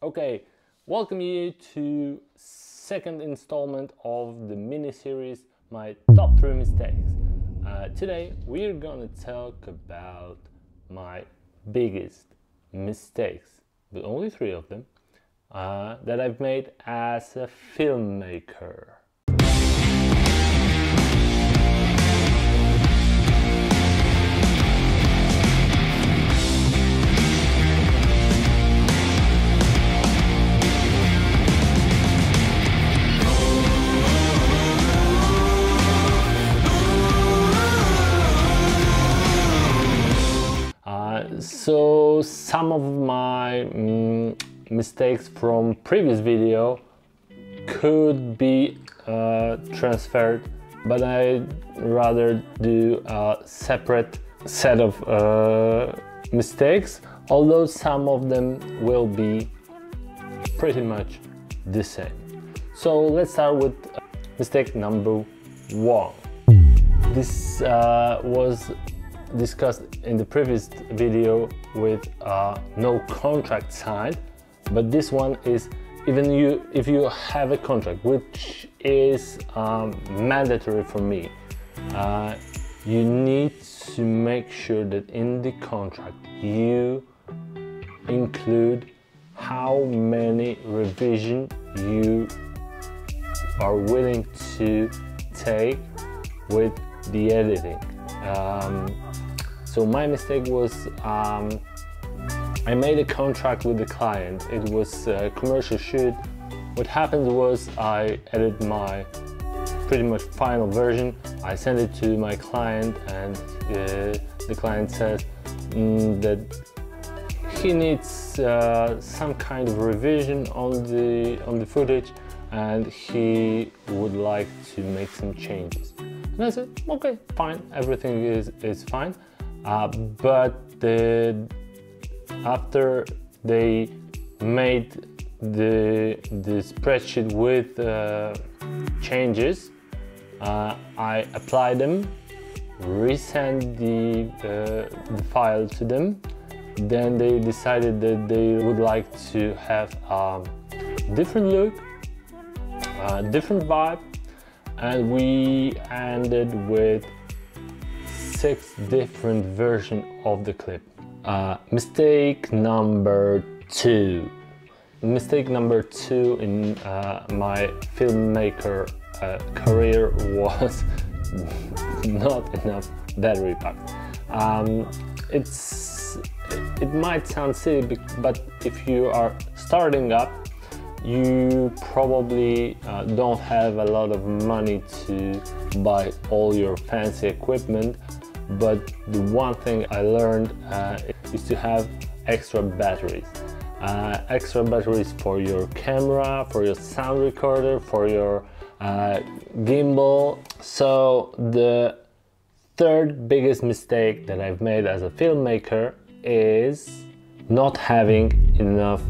Okay, welcome you to second installment of the mini-series, my top 3 mistakes. Today we're gonna talk about my biggest mistakes, but only 3 of them, that I've made as a filmmaker. So some of my mistakes from previous video could be transferred, but I'd rather do a separate set of mistakes, although some of them will be pretty much the same. So let's start with mistake number 1. This was discussed in the previous video with no contract signed, but this one is if you have a contract, which is mandatory for me, you need to make sure that in the contract you include how many revisions you are willing to take with the editing. So my mistake was I made a contract with the client. It was a commercial shoot. What happened was I edited my pretty much final version. I sent it to my client, and the client said that he needs some kind of revision on the footage, and he would like to make some changes. And I said, okay, fine, everything is fine. But after they made the spreadsheet with changes, I applied them, resent the file to them. Then they decided that they would like to have a different look, a different vibe, and we ended with 6 different versions of the clip. Mistake number 2. Mistake number 2 in my filmmaker career was not enough battery pack. It might sound silly, but if you are starting up, you probably don't have a lot of money to buy all your fancy equipment. But the one thing I learned is to have extra batteries. Extra batteries for your camera, for your sound recorder, for your gimbal. So the third biggest mistake that I've made as a filmmaker is not having enough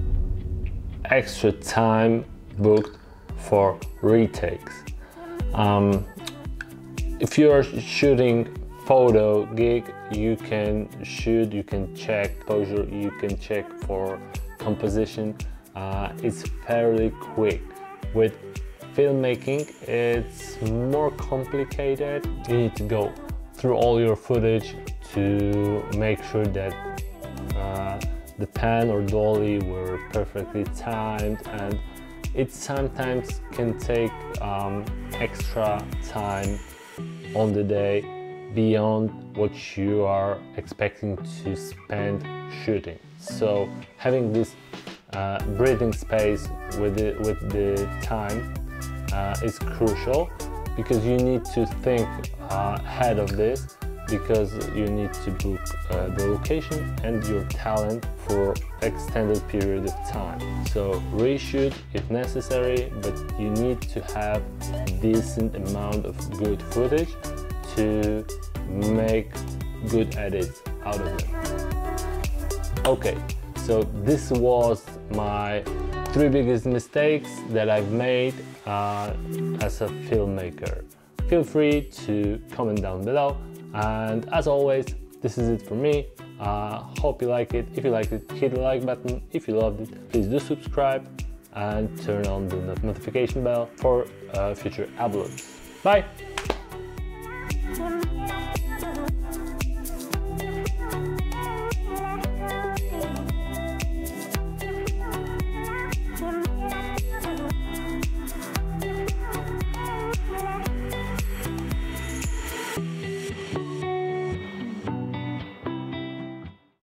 extra time booked for retakes. If you're shooting photo gig, you can shoot, you can check exposure, you can check for composition. It's fairly quick. With filmmaking, it's more complicated. You need to go through all your footage to make sure that the pan or dolly were perfectly timed, and it sometimes can take extra time on the day beyond what you are expecting to spend shooting. So having this breathing space with the time is crucial, because you need to think ahead of this, because you need to book the location and your talent for extended period of time. So reshoot if necessary, but you need to have decent amount of good footage to make good edits out of them. Okay, so this was my 3 biggest mistakes that I've made as a filmmaker. Feel free to comment down below, and as always, this is it for me. Hope you like it. If you liked it, hit the like button. If you loved it, please do subscribe and turn on the notification bell for future uploads. Bye!